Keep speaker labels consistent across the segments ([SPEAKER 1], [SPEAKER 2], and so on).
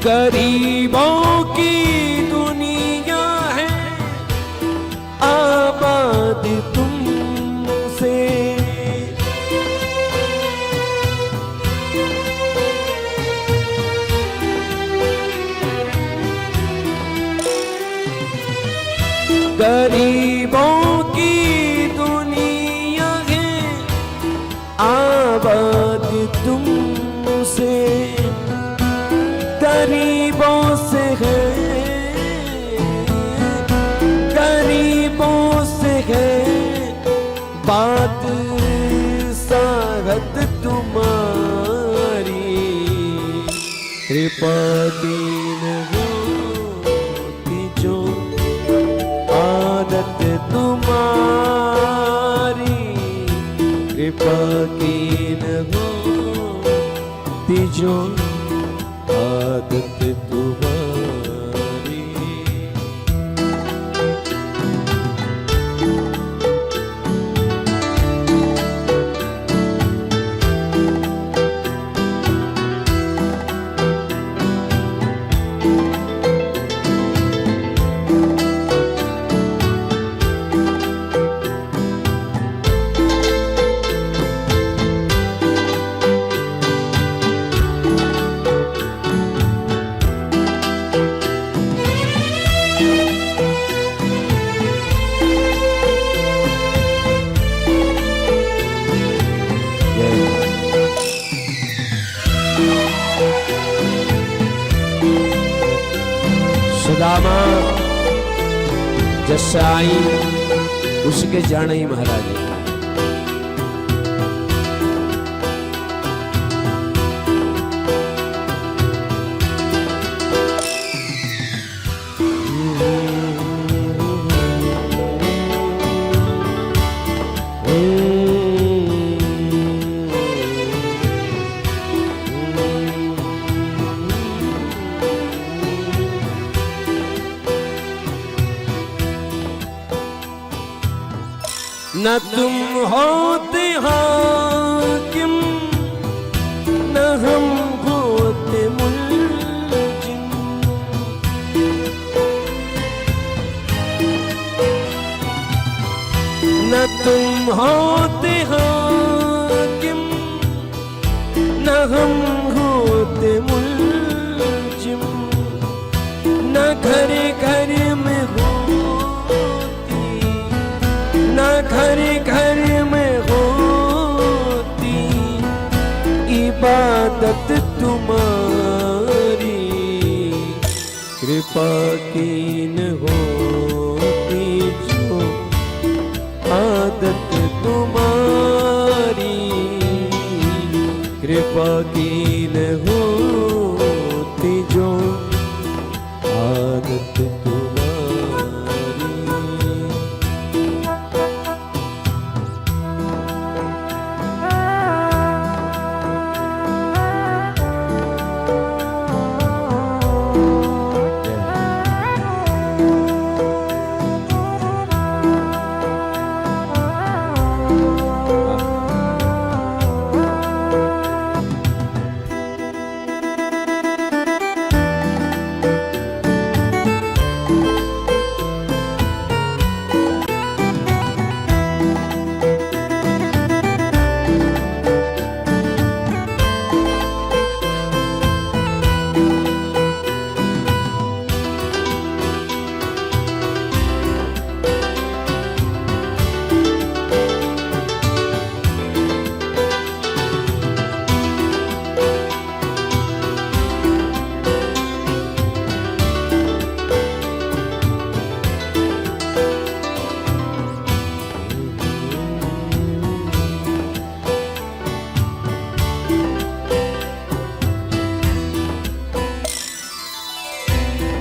[SPEAKER 1] गरीबों की दुनिया है आबाद तुमसे। गरीबों की दुनिया है आबाद तुमसे। गरीबों से है, गरीबों से है बात साहत तुम्हारी। कृपा दीन होती जो आदत तुम्हारी। कृपा कीन होती जो आदत तुम्हारी। सुदामा जसाई उसके जाने ही महाराज। न तुम होते हाकिम न हम होते मुल्जिम। न तुम होते हाकिम न हम होते मुल्जिम। न घर घर में होती, न घर घर में होती इबादत तुम्हारी। कृपा कीन होती जो आदत तुम्हारी। कृपा कीन होती जो आदत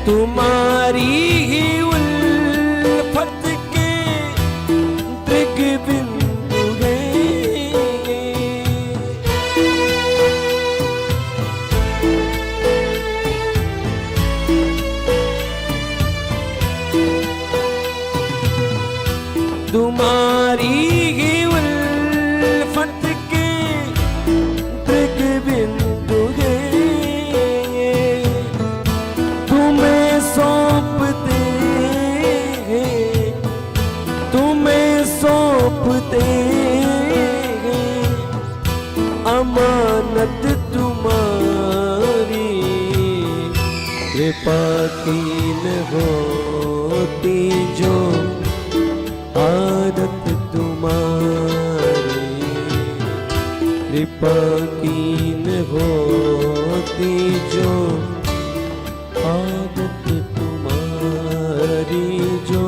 [SPEAKER 1] तुम्हारी ही उल्फत के दृग बिंदु हैं। तुम्हारी ही उल्फत के दृग बिंदु हैं। कृपा कीन होती जो आदत तुम्हारी, कृपा कीन होती जो आदत तुम्हारी, जो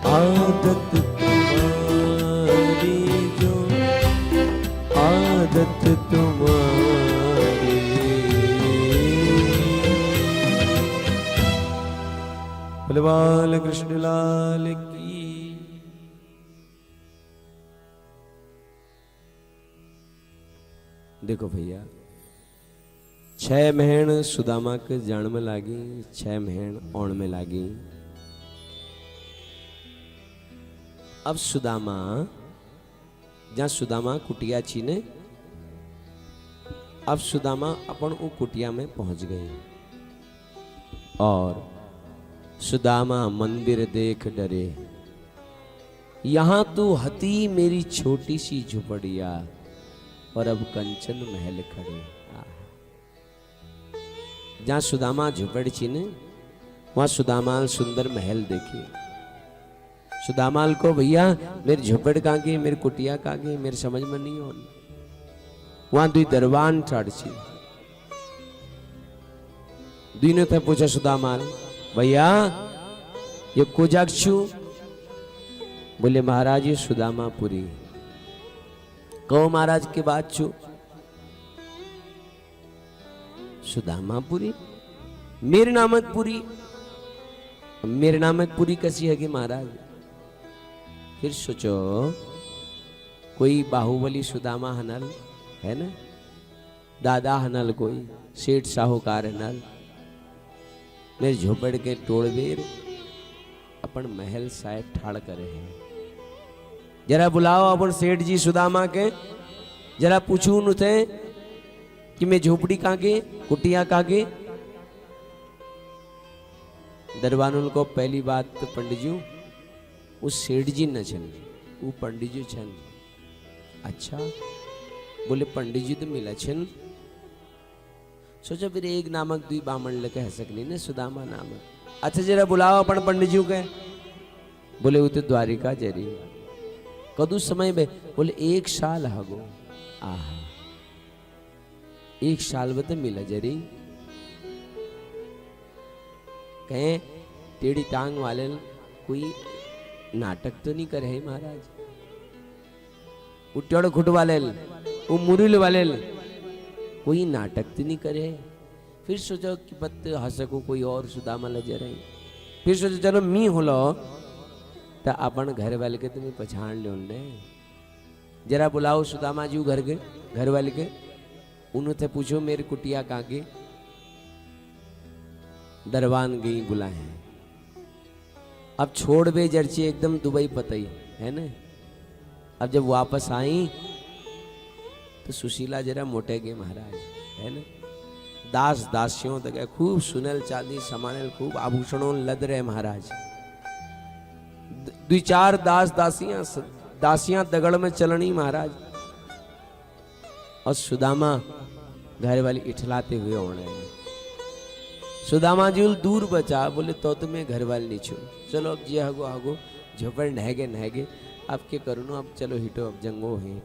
[SPEAKER 1] आदत तुम्हारी, जो आदत तुम्हारी। बलवान कृष्ण लाल की। देखो भैया, 6 महीन सुदामा के जान में लागी, 6 महीन औण में लागी। अब सुदामा, जहां सुदामा कुटिया छीने, अब सुदामा अपन वो कुटिया में पहुंच गए और सुदामा मंदिर देख डरे। यहां तो हती मेरी छोटी सी झुपड़िया और अब कंचन महल खड़े। जहां सुदामा झुपड़ छीने वहां सुदामाल सुंदर महल देखिए। सुदामाल को भैया मेरी झुपड़ कहाँ गई, मेरी कुटिया कहाँ गई, मेरे समझ में नहीं हो। वहां दुई दरबान चढ़ छी। दुई ने थे पूछा सुदामाल, भैया ये को जागछू? बोले महाराज ये सुदामापुरी। कहो महाराज के बात छू? सुदामापुरी मेरे नामकपुरी। मेरे नामकपुरी कैसी है कि महाराज? फिर सोचो कोई बाहुबली सुदामा हनल है ना, दादा हनल, कोई सेठ साहूकार हनल, मेरे झोपड़ के टोड़वेर अपन महल साहेब ठाड़ करे हैं। जरा बुलाओ अपन सेठ जी सुदामा के, जरा पूछू नुथे कि मैं झोपड़ी कहाँ के, कुटिया कहाँ के। दरबानुल को पहली बात तो पंडित जी उस सेठ जी न छन, वो पंडित जी छन। अच्छा, बोले पंडित जी तो मिला छन। सोचा फिर एक नामक दुई बामण लेके है सकनी ने सुदामा नामक। अच्छा जरा बुलाओ अपन पंडित जी के। बोले वो तो द्वारिका जरी। कदू समय में? बोले 1 साल हगो। आहा, 1 साल में तो मिला जरी। कहे टेढ़ी टांग वाले कोई नाटक तो नहीं करे है महाराज? वो टेढ़ खुट वाले, वो मुरिल वाले कोई नाटक तो नहीं करे। फिर सोचो कि पत हंसको कोई और सुदामा लजे रहे। फिर सोचो चलो मी होलो तो अपन घर वाले के तुम्हें पहचान ले। जरा बुलाओ सुदामा जी घर के, घर वाले के। उन्होंने पूछो मेरी कुटिया कहाँ के। दरबान गई बुलाए। अब छोड़ बे जर्ची एकदम दुबई पतई है ना। अब जब वापस आई तो सुशीला जरा मोटे गए महाराज है ना। दास दासियों तक खूब सुनल चांदी समानल, खूब आभूषणों लद रहे महाराज। 2-4 दास दासियां दगड़ में चलनी महाराज। और सुदामा घर वाली इठलाते हुए होने। सुदामा जी दूर बचा। बोले तो तुम्हें घर वाले नहीं छू। चलो अब जी हगो हगो झोपड़ नहगे। अब क्या करूँ अब चलो हिटो, अब जंगो है।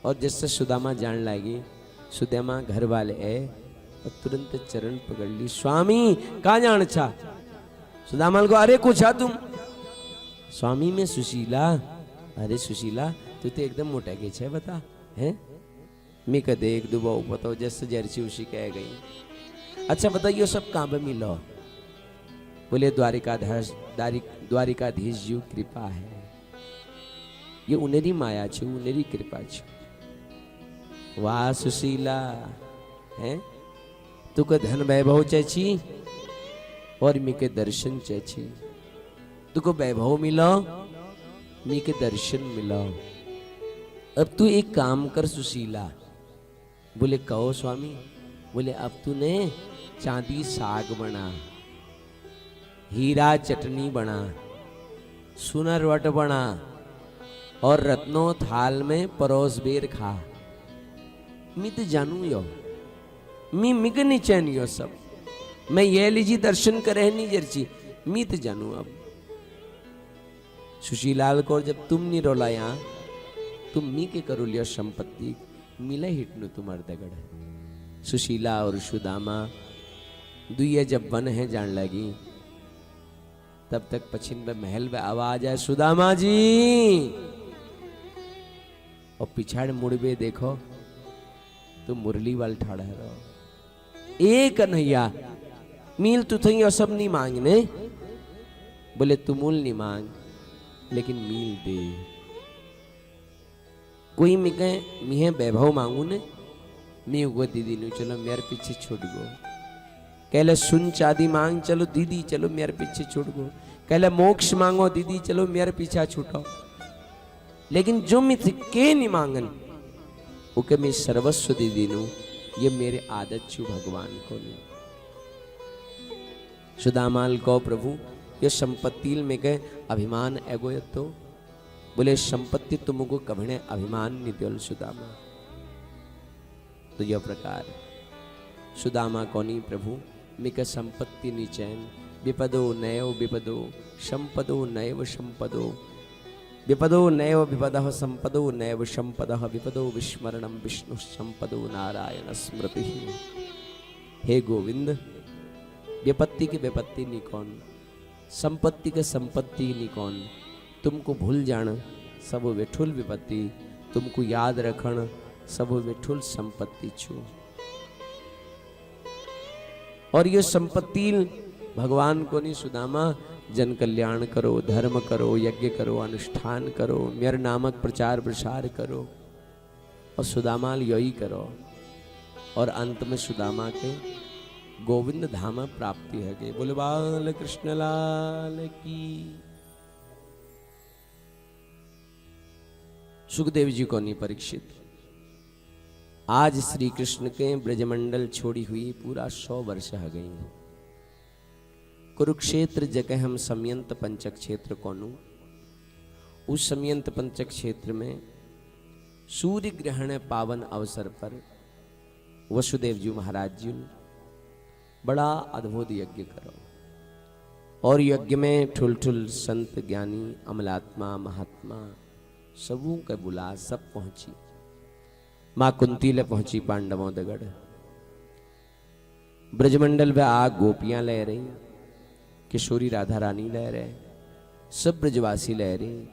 [SPEAKER 1] और जिससे सुदामा जान लागी, सुदामा घर वाले है और तुरंत चरण पकड़ ली। स्वामी कहाँ जान छा? सुदामा को अरे कुछ आ तुम? स्वामी में सुशीला। अरे सुशीला तू तो एकदम मोटा के छे बता है। मैं कदे एक दुबा बताओ जैसे जर्सी उसी कह गई। अच्छा बताइए सब कहाँ पे मिलो? बोले द्वारिकाधीश जी कृपा है। ये उनेरी माया छे, उनेरी कृपा छे। वाह सुशीला है, तू का धन वैभव चेची और मी के दर्शन चेची। तुको वैभव मिलो, मी के दर्शन मिलो। अब तू एक काम कर सुशीला। बोले कहो स्वामी। बोले अब तूने चांदी साग बना, हीरा चटनी बना, सुनर वट बना और रत्नों थाल में परोस बेर खा। मैं तो जानू यो मी मिगनी चैनियो सब मैं ये लीजी दर्शन करे नहीं जरची मीत जानू अब सुशीलाल को जब तुम नहीं रोला यहाँ तुम मी के करो लियो संपत्ति मिले हिटनु तुम्हार दगड़ सुशीला और सुदामा दुइया जब वन है जान लगी तब तक पश्चिम में महल में आवाज है सुदामा जी और पिछाड़ मुड़बे देखो तो मुरली वाल ठाड़ा है रहो एक कन्हैया मील तू थी और सब नहीं मांगने बोले तुमुल नहीं मांग लेकिन मील दे कोई मिके मिहे वैभव मांगू ने मैं उगो दीदी नु चलो मेरे पीछे छूट गो कहले सुन चांदी मांग चलो दीदी चलो मेरे पीछे छूट गो कहले मोक्ष मांगो दीदी चलो मेरे पीछा छूटो लेकिन जो मिथ के नहीं मांगन वो के मैं सर्वस्व दीदी नु ये मेरे आदत छू भगवान को नहीं सुदामाल को प्रभु ये संपत्ति में कहे अभिमान एगो तो बोले संपत्ति तुमको कभने अभिमान नहीं दियो सुदामा तो यह प्रकार सुदामा कोनी प्रभु मिक संपत्ति निचैन विपदो नयो विपदो संपदो नैव संपदो विपदो नैव विपदः संपदो नैव संपदः विपदो विस्मरणं विष्णु संपदो नारायण स्मृति हे गोविंद विपत्ति की विपत्ति नहीं कौन संपत्ति के संपत्ति नहीं कौन तुमको भूल जान सब विठुल विपत्ति तुमको याद रखन सब विठुल संपत्ति छू और ये संपत्ति भगवान को नहीं सुदामा जन कल्याण करो धर्म करो यज्ञ करो अनुष्ठान करो मेरे नामक प्रचार प्रसार करो और सुदामाल यही करो और अंत में सुदामा के गोविंद धाम प्राप्ति है गई बोले बाल कृष्ण लाल की सुखदेव जी को नहीं परीक्षित आज श्री कृष्ण के ब्रजमंडल छोड़ी हुई पूरा 100 वर्ष हो गई कुरुक्षेत्र जगह हम समयंत पंचक क्षेत्र कोनु उस समयंत पंचक क्षेत्र में सूर्य ग्रहण पावन अवसर पर वसुदेव जी महाराज जी बड़ा अद्भुत यज्ञ करो और यज्ञ में ठुल ठुल संत ज्ञानी अमलात्मा महात्मा सबू के बुला सब पहुंची मां कुंती ले पहुंची पांडवों दगड़ ब्रजमंडल में आग गोपियां ले रही किशोरी राधा रानी ले रहे सब ब्रजवासी ले रही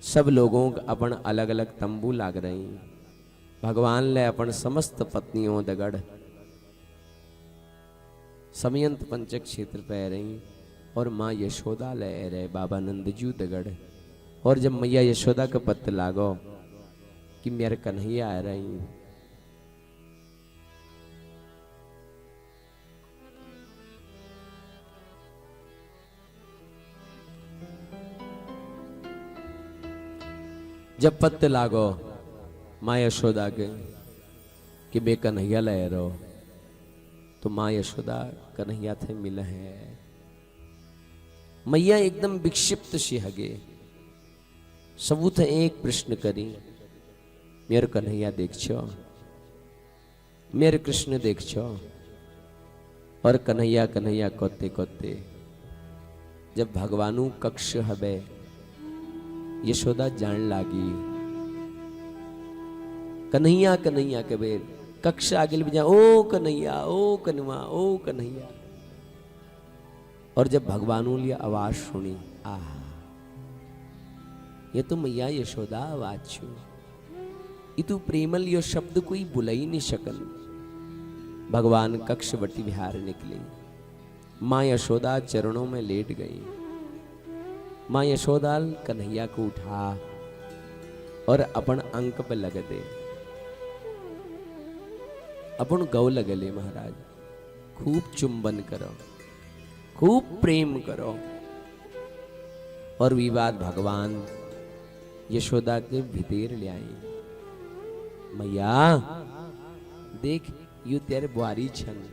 [SPEAKER 1] सब लोगों का अपन अलग अलग तंबू लाग रही भगवान ले अपन समस्त पत्नियों दगड़ समयंत पंचक क्षेत्र पे रही और माँ यशोदा ले रहे बाबा नंदजू दगड़ और जब मैया यशोदा का पत्त लागो कि मेरे कन्हैया आ रही जब पत्त लागो माँ यशोदा के कि बे कन्हैया ले रहो तो माँ यशोदा कन्हैया थे मिल है मैया एकदम विक्षिप्त सी हगे सबूत एक प्रश्न करी मेरे कन्हैया देख छो मेरे कृष्ण देख छो और कन्हैया कन्हैया कोते कोते जब भगवानु कक्ष हबे यशोदा जान लागी कन्हैया कन्हैया के बेर कक्ष आगे भी जा ओ कन्हैया ओ कन्हवा ओ कन्हैया और जब भगवानु लिया आवाज सुनी आ ये तो मैया यशोदा आवाज छू ये तो प्रेमल यो शब्द कोई बुला ही नहीं शकन भगवान कक्षवटी विहार निकले माँ यशोदा चरणों में लेट गई माँ यशोदा कन्हैया को उठा और अपन अंक पे लग दे अपन गौ लगले महाराज खूब चुंबन करो खूब प्रेम करो और विवाद भगवान यशोदा के भीतर ले आई मैया देख यू तेरे बुआरी छन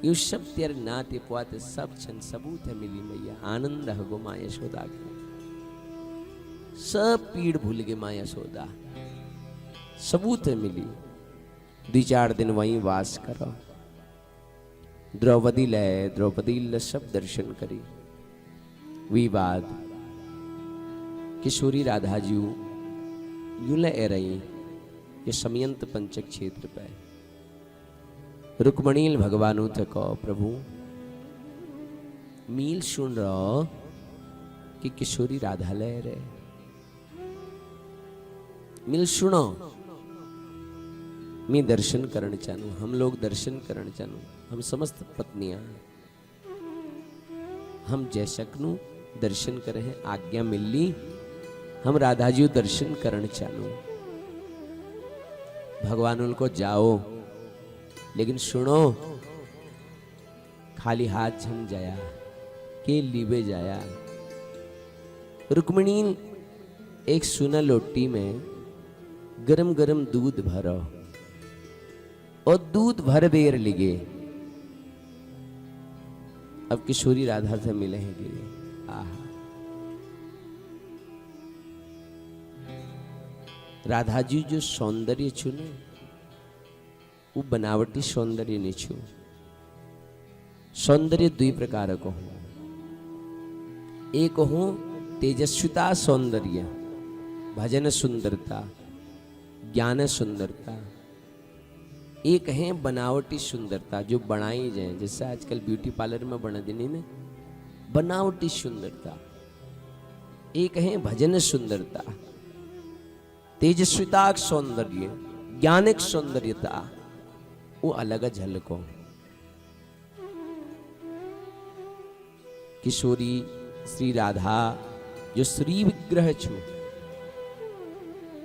[SPEAKER 1] यू सब तेरे नाते पुआते सब छन सबूत है मिली मैया आनंद हो माँ यशोदा के सब पीड़ भूल गए माँ यशोदा सबूत है मिली 2-4 दिन वहीं वास करो। द्रौपदी लय द्रौपदी ल सब दर्शन करी। विवाद किशोरी राधा जी यूं ले रही ये समयंत पंचक क्षेत्र पे रुक्मणील भगवानु थे कहो प्रभु मील सुन रहो कि किशोरी राधा ले रहे मिल सुनो मैं दर्शन करण चाहूं हम लोग दर्शन करण चाहूं हम समस्त पत्नियां हम जैसकनु दर्शन करे हैं आज्ञा मिली हम राधा जी दर्शन करण चाहूं भगवान उनको जाओ लेकिन सुनो खाली हाथ झम जाया के लीबे जाया। रुक्मिणी एक सुना लोटी में गरम गरम दूध भरो और दूध भर बेर लिगे। अब किशोरी राधा से मिले हैं गिरे आहा राधा जी जो सौंदर्य छूने वो बनावटी सौंदर्य नहीं छू। सौंदर्य दुई प्रकार को हो एक हो तेजस्विता सौंदर्य भजन सुंदरता ज्ञान सुंदरता एक है बनावटी सुंदरता जो बनाई जाए जैसे आजकल ब्यूटी पार्लर में बना देनी ने बनावटी सुंदरता। एक है भजन सुंदरता तेजस्विता सौंदर्य ज्ञानिक सौंदर्यता वो अलग झलको। किशोरी श्री राधा जो श्री विग्रह छो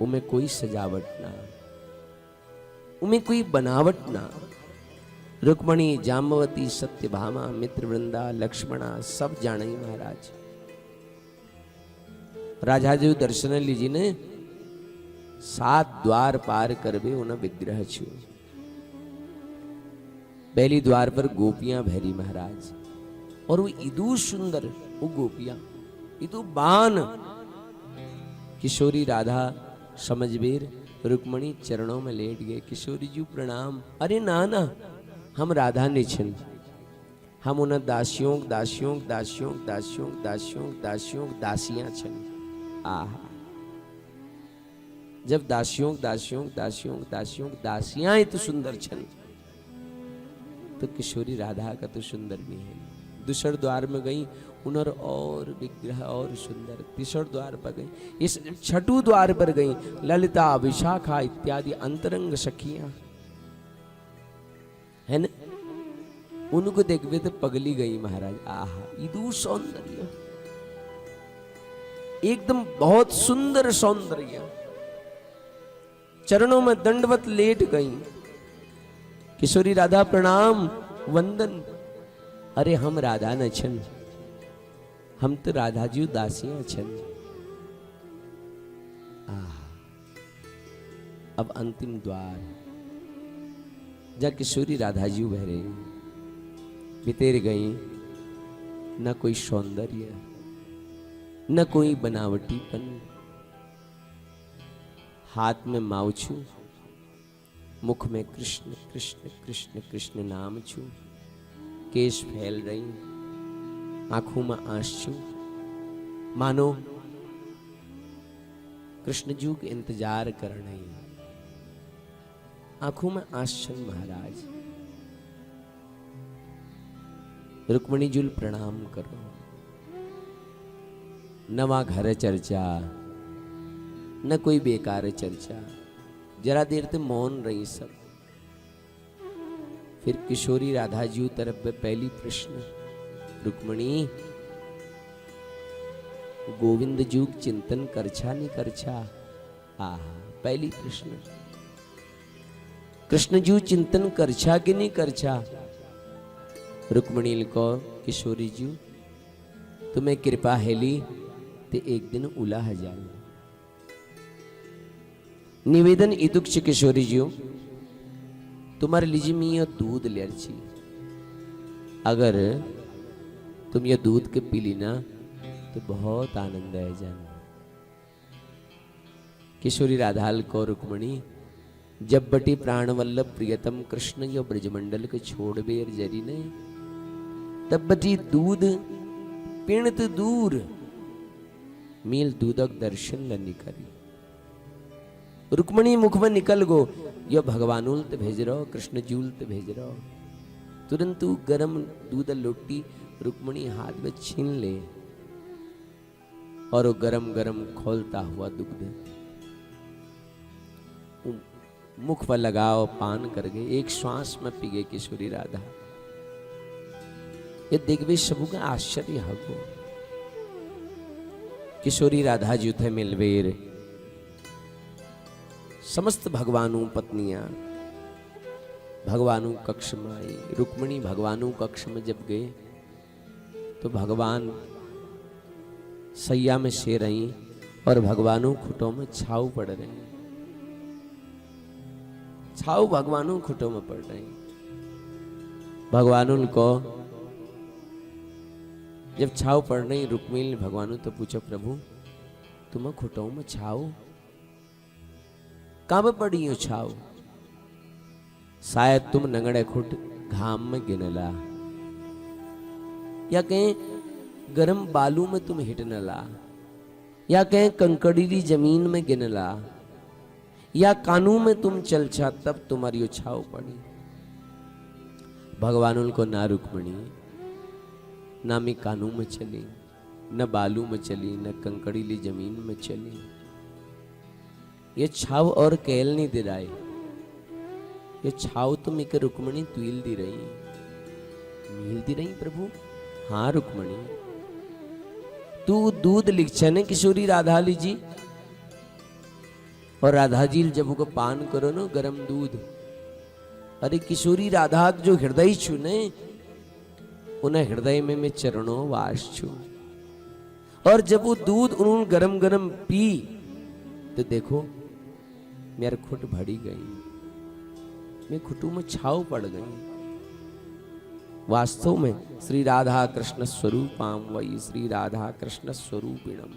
[SPEAKER 1] उमें कोई सजावट ना उमें कोई बनावट ना। रुक्मणी जाम्बवती सत्यभामा मित्रवृंदा लक्ष्मणा सब जाने महाराज राजा जी दर्शन लीजिए ने 7 द्वार पार करबे उन विग्रह छो। पहली द्वार पर गोपियां भैरी महाराज और वो इदू सुंदर वो गोपियां इदू बान। किशोरी राधा समझबेर रुक्मणी चरणों में लेट गए। किशोरी जी प्रणाम। अरे ना ना हम राधा निछन हम उन दासियों दासियों दासियों दासियों दासियों दासियों दासियां छन। आहा जब दासियों दासियों दासियों दासियों दासियां ही तो सुंदर छन तो किशोरी राधा का तो सुंदर भी है। दूसर द्वार में गई उनर और विग्रह और सुंदर। तीसर द्वार पर गई इस छठू द्वार पर गई ललिता विशाखा इत्यादि अंतरंग सखियां है न उनको देखवे तो पगली गई महाराज। आहा इदू सौंदर्य एकदम बहुत सुंदर सौंदर्य। चरणों में दंडवत लेट गई। किशोरी राधा प्रणाम वंदन। अरे हम राधा न छन हम तो राधा जी दासियां छन। अब अंतिम द्वार जा किशोरी राधा जी बहरे बितेर गई। न कोई सौंदर्य न कोई बनावटीपन। हाथ में माऊ छू मुख में कृष्ण कृष्ण कृष्ण कृष्ण नाम छू। केश फैल रही आंखों में आंसू मानो कृष्ण जी के इंतजार कर रही। आंखों में आंसू महाराज। रुक्मणी जी प्रणाम करो। नवा घर चर्चा न कोई बेकार चर्चा। जरा देर तक मौन रही सब। फिर किशोरी राधा जी तरफ में पहली प्रश्न रुक्मणी गोविंद जी चिंतन करछा नहीं करछा। आहा पहली प्रश्न कृष्ण जी चिंतन करछा कि नहीं करछा। रुक्मणी को किशोरी जी तुम्हें कृपा हेली ते एक दिन उलाह जाओ। निवेदन इदुक्ष किशोरी जी तुम्हारे लीजिए मैं यह दूध ले छी। अगर तुम ये दूध के पी ली ना तो बहुत आनंद है जान। किशोरी राधाल को रुक्मणी जब बटी प्राण वल्लभ प्रियतम कृष्ण यो ब्रजमंडल के छोड़ बेर जरी ने, तब बटी दूध पिणत दूर मील दूधक दर्शन लनी करी। रुक्मणी मुख में निकल गो, यो भगवानुल्त भेज रहो, कृष्ण जूलत भेज रहो। तुरंत गरम दूध लोटी रुक्मणी हाथ में छीन ले और वो गरम गरम खोलता हुआ दुग्ध मुख पर लगाओ, पान कर गए, एक श्वास में पी गए किशोरी राधा। ये दिग्विजय सबू का आश्चर्य हो। किशोरी राधा जी थे मिलवेर, समस्त भगवानों पत्नियां भगवानों कक्ष में आई। रुक्मणी भगवानों कक्ष में जब गए तो भगवान सैया में सो रही और भगवानों खुटों में छाव पड़ रहे। छाव भगवानों खुटों में पड़ रही। भगवानों को जब छाव पड़ रही, रुक्मिणी ने भगवानों तो पूछो, प्रभु तुम्हें खुटों में छाव कब पड़ी हो छाव? शायद तुम नंगड़े खुट घाम में गिनला, या कहीं गरम बालू में तुम हिटनला, या कहीं कंकड़ीली जमीन में गिनला, या कानू में तुम चलछा तब तुम्हारी छाव पड़ी। भगवान उनको ना रुक्मणी ना मैं कानू में चली, न बालू में चली, न कंकड़ीली जमीन में चली। ये छाव और केल नहीं दे रहा, ये छाव तो मैं रुक्मणी तुइल दी रही, मील दी रही प्रभु। हाँ रुक्मणी, तू दूध लिख ने किशोरी राधा लीजी, और राधा जी जब को पान करो ना गरम दूध, अरे किशोरी राधा जो हृदय छू ने, उन्हें हृदय में मैं चरणों वास छू। और जब वो दूध उन्होंने गरम गरम पी तो देखो मेरे खुट भड़ी गई, मैं खुटू में छाव पड़ गई। वास्तव में श्री राधा कृष्ण स्वरूपाम वही श्री राधा कृष्ण स्वरूपिणम।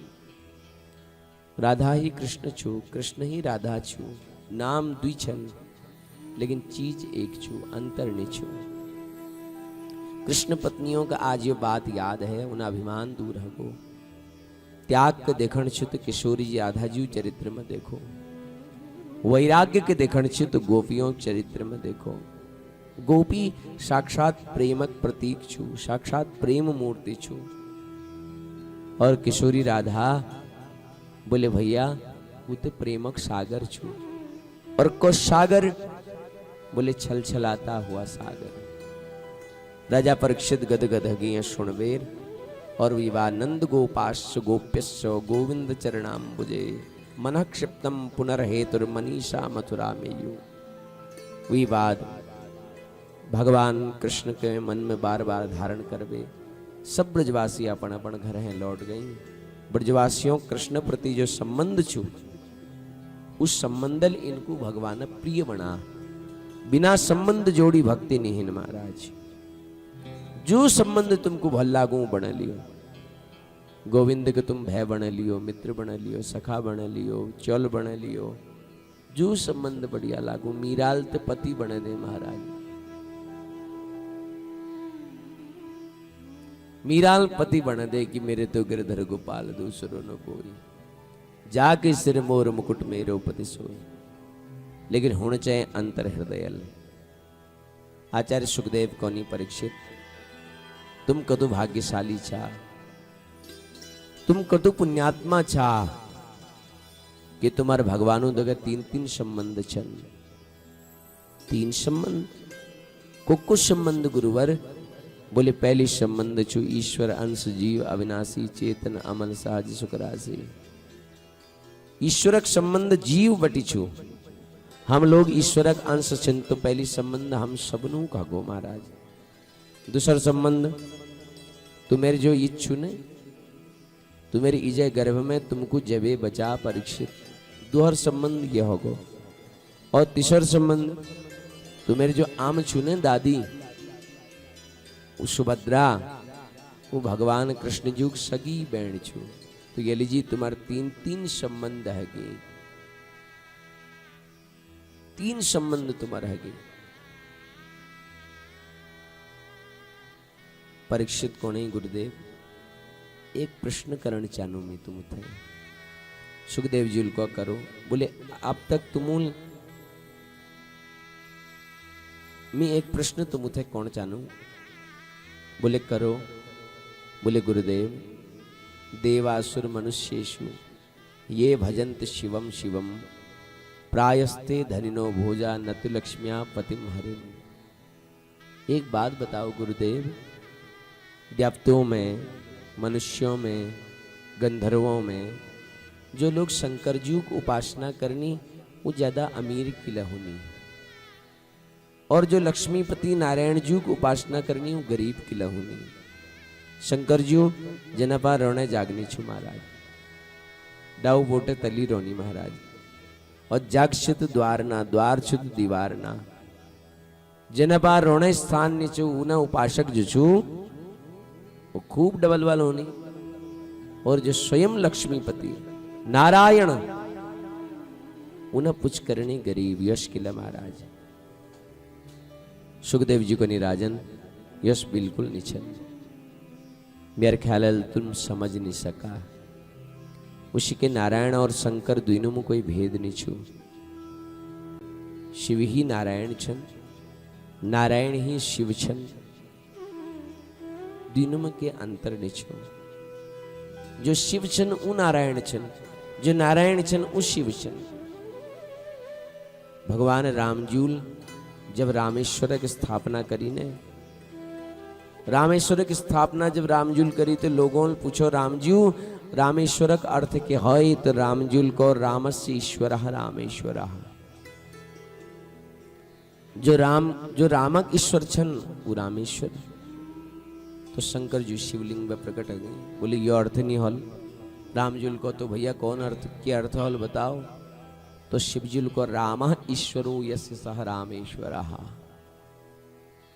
[SPEAKER 1] राधा ही कृष्ण छू, कृष्ण ही राधा छू, नाम द्विछन लेकिन चीज एक छू, अंतर नहीं छू। कृष्ण पत्नियों का आज ये बात याद है, उन अभिमान दूर हको। त्याग के देखण छू तो किशोरी जी राधा जी चरित्र में देखो, वैराग्य के देखण छू तो गोपियों चरित्र में देखो। गोपी साक्षात प्रेमक प्रतीक छू, साक्षात प्रेम मूर्ति छू, और किशोरी राधा बोले भैया वो तो प्रेमक सागर छू। और को सागर बोले छल छलाता हुआ सागर। राजा परीक्षित गदगद हगिया सुणवेर, और विवानंद गोपाश्च गोप्यश्च गोविंद चरणाम्बुजे मन क्षिप्तम पुनर्हेतुर मनीषा मथुरा में यू। विवाद भगवान कृष्ण के मन में बार बार धारण करवे। सब ब्रजवासी अपन अपन घर हैं लौट गई। ब्रजवासियों कृष्ण प्रति जो संबंध छू, उस संबंधल इनको भगवान प्रिय बना। बिना संबंध जोड़ी भक्ति नहीं महाराज। जो संबंध तुमको भल लागू बना लियो, गोविंद के तुम भय बना लियो, मित्र बना लियो, सखा बना लियो, चौल बना लियो, जो संबंध बढ़िया लागू। मीराल ते पति बने दे महाराज। मीराल पति बना दे कि मेरे तो गिरधर गोपाल दूसरो न कोई, जाके सिर मोर मुकुट मेरो पति सोई। लेकिन होना चाहे अंतर हृदयल। आचार्य सुखदेव कौनी परीक्षित, तुम कदु भाग्यशाली छा, तुम कदु पुण्यात्मा छा कि तुम्हारे भगवानों दगे तीन तीन संबंध छन। तीन संबंध कुछ संबंध गुरुवर बोले पहली संबंध छू ईश्वर अंश जीव अविनाशी चेतन अमल सहज सुखराशि। ईश्वरक संबंध जीव बटी छू। हम लोग ईश्वरक अंश छन तो पहली संबंध हम सबनों का गो महाराज। दूसरा संबंध तू मेरे जो इच्छु ने, तू मेरी इजय गर्भ में तुमको जबे बचा परीक्षित। दोहर संबंध यह होगो। और तीसर संबंध तू मेरे जो आम छू ने दादी, वो सुभद्रा, वो भगवान कृष्ण जुग सगी बैण छू। तो ये लीजिए तुम्हारे तीन तीन संबंध है कि तीन संबंध तुम्हारा है। परीक्षित कोणे गुरुदेव एक प्रश्न करण चाहूँ मैं तुम थे। सुखदेव जी को करो। बोले अब तक तुम मैं एक प्रश्न तुम थे कौन चाहूँ। बोले करो। बोले गुरुदेव देवासुर मनुष्येषु ये भजन्त शिवम शिवम प्रायस्ते धनिनो भोजा नतु लक्ष्म्या पतिम हरिम। एक बात बताओ गुरुदेव, देवताओं में, मनुष्यों में, गंधर्वों में जो लोग शंकर जी को उपासना करनी वो ज्यादा अमीर की लहुनी, और जो लक्ष्मीपति नारायण जी को उपासना करनी वो गरीब की लहुनी। शंकर जी जनपा रोने जागनी छु महाराज, डाउ बोटे तली रोनी महाराज, और जागशुत द्वारना द्वारशुत दीवारना जनपा रोने स्थान नीचे ऊना उपासक जो छु वो खूब डबल वाल होनी। और जो स्वयं लक्ष्मीपति नारायण उन्हें पुछ करने गरीब यश किला महाराज। सुखदेव जी को निराजन यश बिल्कुल निचल। मेरे ख्याल तुम समझ नहीं सका उसी के नारायण और शंकर दोनों में कोई भेद नहीं छू। शिव ही नारायण छन, नारायण ही शिव छन, दोनों में के अंतर नहीं छू। जो शिव छन वो नारायण छन, जो नारायण छन वो शिव छन। भगवान रामजूल जब रामेश्वर की स्थापना करी ने, रामेश्वर की स्थापना जब रामजूल करी तो लोगों ने पूछो रामजू रामेश्वर का अर्थ क्या है। तो रामजूल को रामस्य ईश्वर रामेश्वर। जो रामक ईश्वर छन वो रामेश्वर। तो शंकर जी शिवलिंग में प्रकट हो गई। बोले ये अर्थ नहीं हल। रामजुल को तो भैया कौन अर्थ क्या अर्थ हल बताओ। तो शिवजुल को राम ईश्वरो यस्य सह रामेश्वर।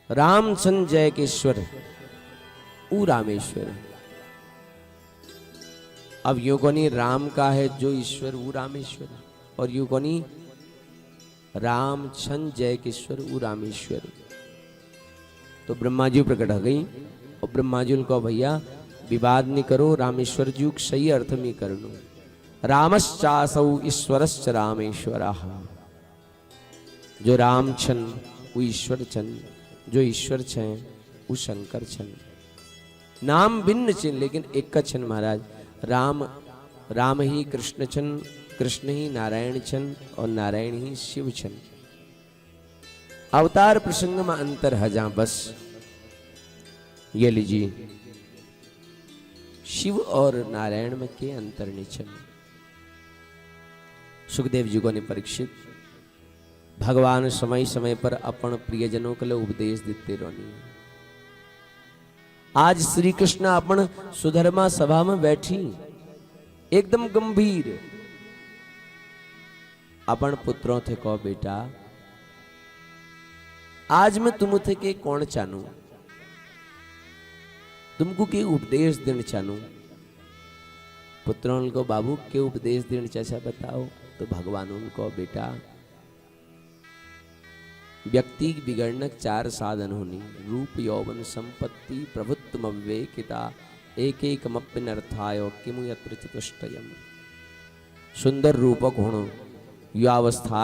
[SPEAKER 1] राम सन जय के ईश्वर ऊ रामेश्वर। अब यूं को नहीं राम का है जो ईश्वर वो रामेश्वर, और यूं को नहीं राम छन जय के ईश्वर वो रामेश्वर। तो ब्रह्मा जी प्रकट हो गई, और ब्रह्मा जी को भैया विवाद नहीं करो, रामेश्वर जी सही अर्थ में कर लो। रामश्चासौ ईश्वरश्च रामेश्वर। जो राम छन वो ईश्वर छन, जो ईश्वर छन वो शंकर छन। नाम भिन्न छन लेकिन एक का छन महाराज। राम राम ही कृष्ण छन, कृष्ण ही नारायण छन, और नारायण ही शिव छन। अवतार प्रसंग में अंतर हजा बस ये लीजिए। शिव और नारायण में के अंतर नहीं छन। सुखदेव जी को ने परीक्षित भगवान समय समय पर अपन प्रियजनों के लिए उपदेश देते रहनी। आज श्री कृष्ण अपन सुधर्मा सभा में बैठी एकदम गंभीर अपन पुत्रों थे को बेटा आज मैं तुम थे के कौन चाहूं, तुमको के उपदेश देना चाहूं। पुत्रों को बाबू के उपदेश देना चाचा बताओ। तो भगवान उनको बेटा व्यक्ति बिगड़ने चार साधन होनी, रूप यौवन संपत्ति प्रभुत्व अविवेकिता एक एक मप्यनर्थाय किमु यत्र चतुष्टयम्। सुंदर रूपक होनो, युवावस्था